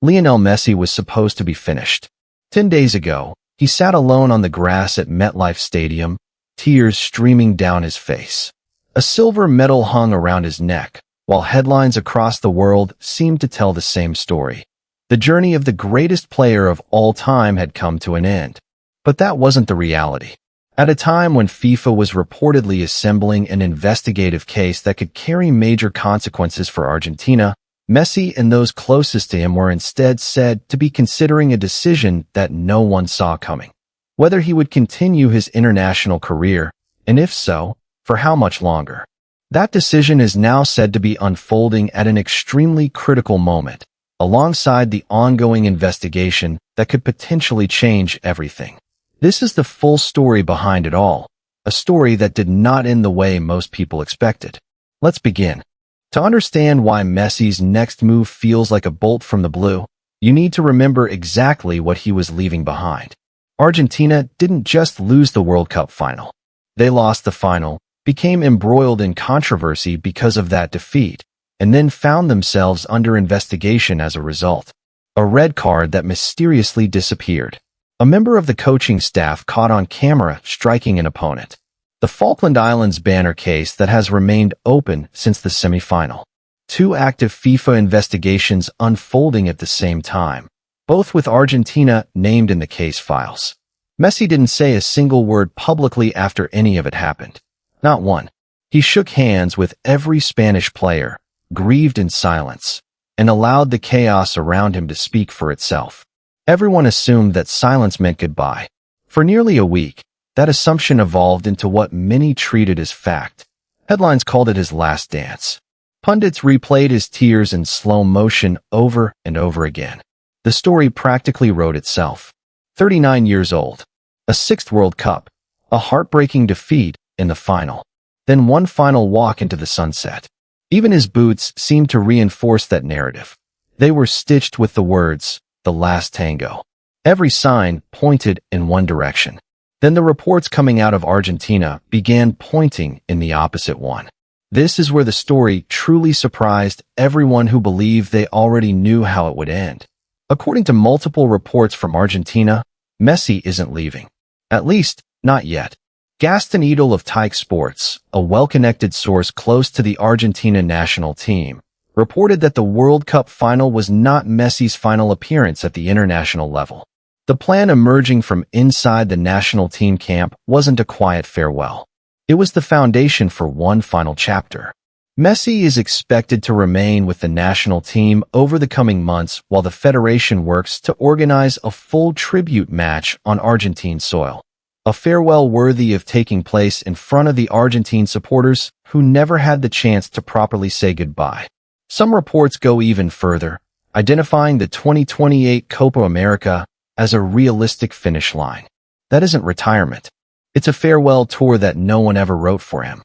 Lionel Messi was supposed to be finished. 10 days ago, he sat alone on the grass at MetLife Stadium, tears streaming down his face. A silver medal hung around his neck, while headlines across the world seemed to tell the same story. The journey of the greatest player of all time had come to an end. But that wasn't the reality. At a time when FIFA was reportedly assembling an investigative case that could carry major consequences for Argentina, Messi and those closest to him were instead said to be considering a decision that no one saw coming. Whether he would continue his international career, and if so, for how much longer. That decision is now said to be unfolding at an extremely critical moment, alongside the ongoing investigation that could potentially change everything. This is the full story behind it all, a story that did not end the way most people expected. Let's begin. To understand why Messi's next move feels like a bolt from the blue, you need to remember exactly what he was leaving behind. Argentina didn't just lose the World Cup final. They lost the final, became embroiled in controversy because of that defeat, and then found themselves under investigation as a result. A red card that mysteriously disappeared. A member of the coaching staff caught on camera striking an opponent. The Falkland Islands banner case that has remained open since the semi-final. 2 active FIFA investigations unfolding at the same time, both with Argentina named in the case files. Messi didn't say a single word publicly after any of it happened. Not one. He shook hands with every Spanish player, grieved in silence, and allowed the chaos around him to speak for itself. Everyone assumed that silence meant goodbye. For nearly a week, that assumption evolved into what many treated as fact. Headlines called it his last dance. Pundits replayed his tears in slow motion over and over again. The story practically wrote itself. 39 years old. A 6th World Cup. A heartbreaking defeat in the final. Then one final walk into the sunset. Even his boots seemed to reinforce that narrative. They were stitched with the words, "The last tango." Every sign pointed in one direction. Then the reports coming out of Argentina began pointing in the opposite one. This is where the story truly surprised everyone who believed they already knew how it would end. According to multiple reports from Argentina, Messi isn't leaving. At least, not yet. Gaston Edel of Tyke Sports, a well-connected source close to the Argentina national team, reported that the World Cup final was not Messi's final appearance at the international level. The plan emerging from inside the national team camp wasn't a quiet farewell. It was the foundation for one final chapter. Messi is expected to remain with the national team over the coming months while the federation works to organize a full tribute match on Argentine soil. A farewell worthy of taking place in front of the Argentine supporters who never had the chance to properly say goodbye. Some reports go even further, identifying the 2028 Copa America as a realistic finish line. That isn't retirement. It's a farewell tour that no one ever wrote for him.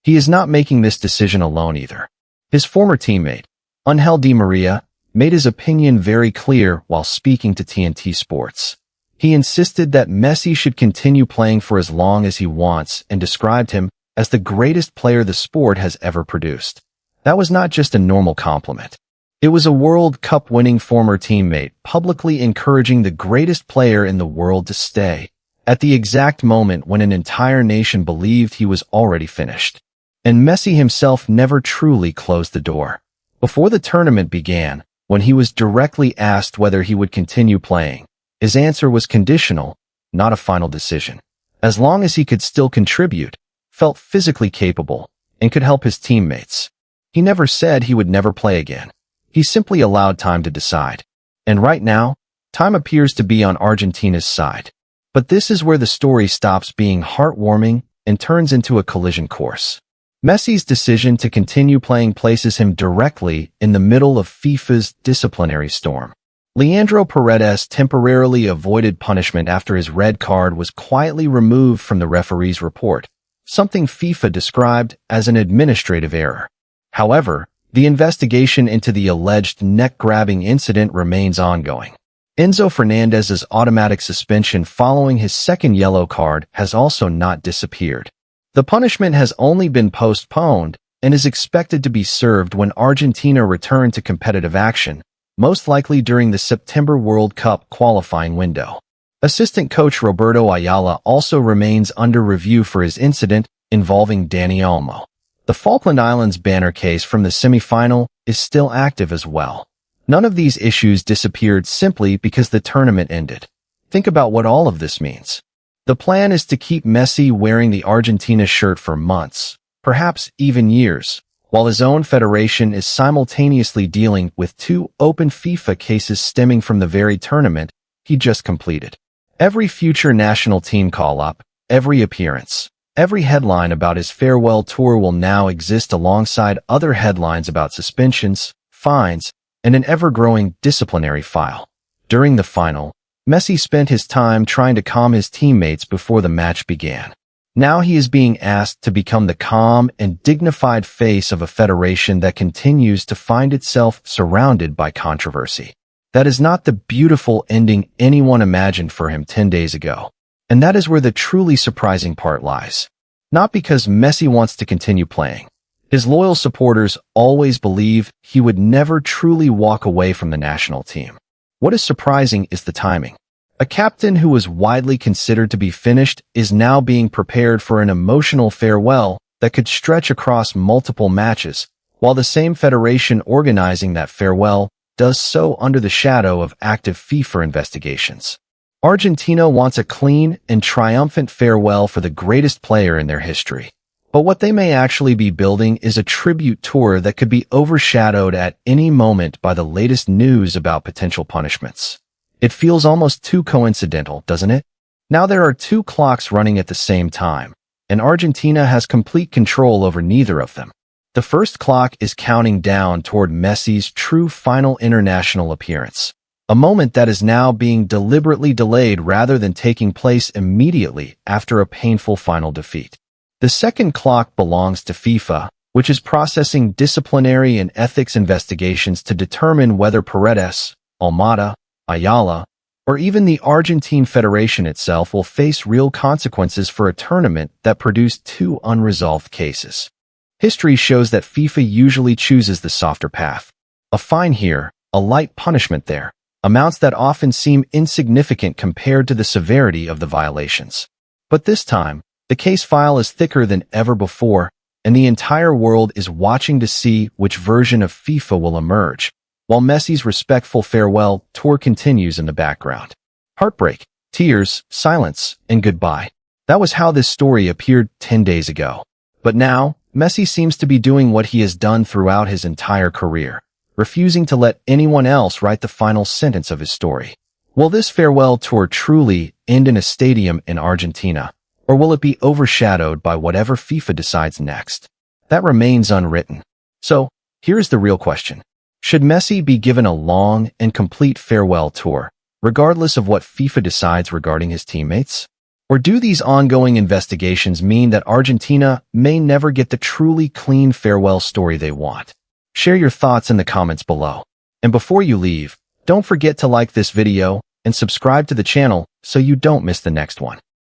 He is not making this decision alone either. His former teammate, Angel Di Maria, made his opinion very clear while speaking to TNT Sports. He insisted that Messi should continue playing for as long as he wants and described him as the greatest player the sport has ever produced. That was not just a normal compliment. It was a World Cup-winning former teammate publicly encouraging the greatest player in the world to stay, at the exact moment when an entire nation believed he was already finished. And Messi himself never truly closed the door. Before the tournament began, when he was directly asked whether he would continue playing, his answer was conditional, not a final decision. As long as he could still contribute, felt physically capable, and could help his teammates. He never said he would never play again. He simply allowed time to decide. And right now, time appears to be on Argentina's side. But this is where the story stops being heartwarming and turns into a collision course. Messi's decision to continue playing places him directly in the middle of FIFA's disciplinary storm. Leandro Paredes temporarily avoided punishment after his red card was quietly removed from the referee's report, something FIFA described as an administrative error. However, the investigation into the alleged neck-grabbing incident remains ongoing. Enzo Fernandez's automatic suspension following his second yellow card has also not disappeared. The punishment has only been postponed and is expected to be served when Argentina return to competitive action, most likely during the September World Cup qualifying window. Assistant coach Roberto Ayala also remains under review for his incident involving Dani Olmo. The Falkland Islands banner case from the semifinal is still active as well. None of these issues disappeared simply because the tournament ended. Think about what all of this means. The plan is to keep Messi wearing the Argentina shirt for months, perhaps even years, while his own federation is simultaneously dealing with two open FIFA cases stemming from the very tournament he just completed. Every future national team call-up, every appearance, every headline about his farewell tour will now exist alongside other headlines about suspensions, fines, and an ever-growing disciplinary file. During the final, Messi spent his time trying to calm his teammates before the match began. Now he is being asked to become the calm and dignified face of a federation that continues to find itself surrounded by controversy. That is not the beautiful ending anyone imagined for him 10 days ago. And that is where the truly surprising part lies. Not because Messi wants to continue playing. His loyal supporters always believe he would never truly walk away from the national team. What is surprising is the timing. A captain who was widely considered to be finished is now being prepared for an emotional farewell that could stretch across multiple matches, while the same federation organizing that farewell does so under the shadow of active FIFA investigations. Argentina wants a clean and triumphant farewell for the greatest player in their history. But what they may actually be building is a tribute tour that could be overshadowed at any moment by the latest news about potential punishments. It feels almost too coincidental, doesn't it? Now there are two clocks running at the same time, and Argentina has complete control over neither of them. The first clock is counting down toward Messi's true final international appearance, a moment that is now being deliberately delayed rather than taking place immediately after a painful final defeat. The second clock belongs to FIFA, which is processing disciplinary and ethics investigations to determine whether Paredes, Almada, Ayala, or even the Argentine Federation itself will face real consequences for a tournament that produced two unresolved cases. History shows that FIFA usually chooses the softer path. A fine here, a light punishment there, amounts that often seem insignificant compared to the severity of the violations. But this time, the case file is thicker than ever before, and the entire world is watching to see which version of FIFA will emerge, while Messi's respectful farewell tour continues in the background. Heartbreak, tears, silence, and goodbye. That was how this story appeared 10 days ago. But now, Messi seems to be doing what he has done throughout his entire career, refusing to let anyone else write the final sentence of his story. Will this farewell tour truly end in a stadium in Argentina, or will it be overshadowed by whatever FIFA decides next? That remains unwritten. So, here's the real question. Should Messi be given a long and complete farewell tour, regardless of what FIFA decides regarding his teammates? Or do these ongoing investigations mean that Argentina may never get the truly clean farewell story they want? Share your thoughts in the comments below. And before you leave, don't forget to like this video and subscribe to the channel so you don't miss the next one.